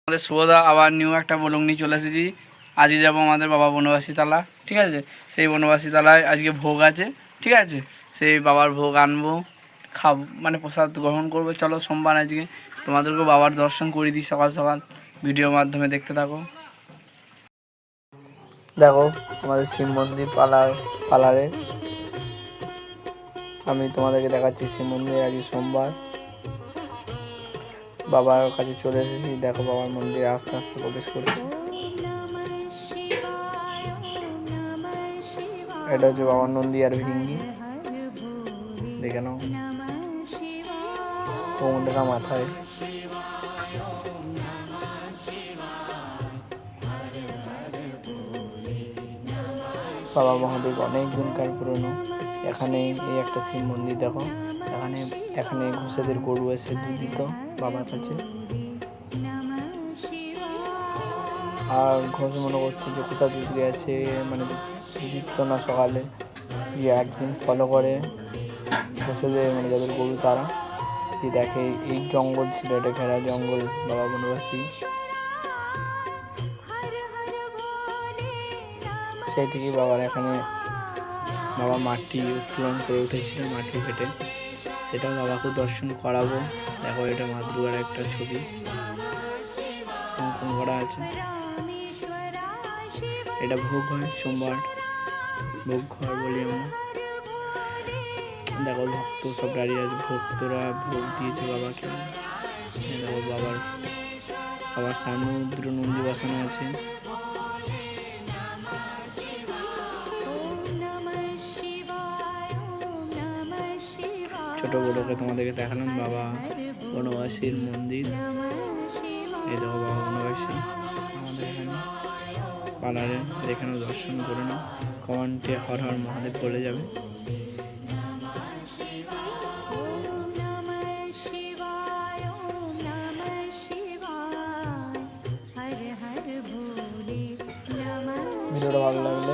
আমাদের শুভদা আবার নিউ একটা ব্লগ নিয়ে চলে এসেছি। আজকে যাবো আমাদের বাবা বনবাসী তালা, ঠিক আছে। সেই বনবাসী তালায় আজকে ভোগ আছে, ঠিক আছে। সেই বাবার ভোগ আনবো, খাবো, মানে প্রসাদ গ্রহণ করবো। চলো সোমবার আজকে তোমাদেরকেও বাবার দর্শন করে দিই সকাল সকাল, ভিডিওর মাধ্যমে দেখতে থাকো। দেখো আমাদের শিব মন্দির পালারে আমি তোমাদেরকে দেখাচ্ছি শিব মন্দির। আজকে সোমবার বাবার কাছে চলে এসেছি। দেখো বাবার মন্দিরে আস্তে আস্তে প্রবেশ করছি। এটা হচ্ছে বাবার নন্দী আর ভিঙ্গি, দেখে নাও দেখা মাথায়। বাবা মহাদেব অনেক দিনকার পুরনো। এখানে এই একটা শিব মন্দির দেখো, এখানে ঘোষেদের গরু এসে দুধ দিত বাবার কাছে। আর ঘোষ মনে করতো যে কোথাও দুধ গেছে, মানে দিত না সকালে, গিয়ে একদিন ফলো করে ঘোষেদের, মানে যাদের গরু তারা, দিয়ে দেখে এই জঙ্গল ছিল, এটা ঘেরা জঙ্গল বাবা বনবাসী। সেই থেকে বাবার এখানে বাবা মাটি উত্তোলন করে উঠেছিল, মাটি ফেটে, সেটাও বাবাকে দর্শন করাবো। দেখো এটা মা দুর্গার একটা ছবি অঙ্কন করা আছে। এটা ভোগ হয় সোমবার, ভোগ ঘর বলি আমরা। দেখো ভক্ত সব দাঁড়িয়ে আছে, ভক্তরা ভোগ দিয়েছে বাবাকে। দেখো বাবার সামনে দুটো নন্দী বসানো আছে। ছোট বড়কে তোমাদেরকে দেখালাম বাবা বনবাসীর মন্দির। এই দেখো বাবা বনবাসী আমাদের এখানে পালারে, এখানেও দর্শন করে নাও। কমেন্টে হর হর মহাদেব বলে যাবে। ভিডিওটা ভালো লাগলে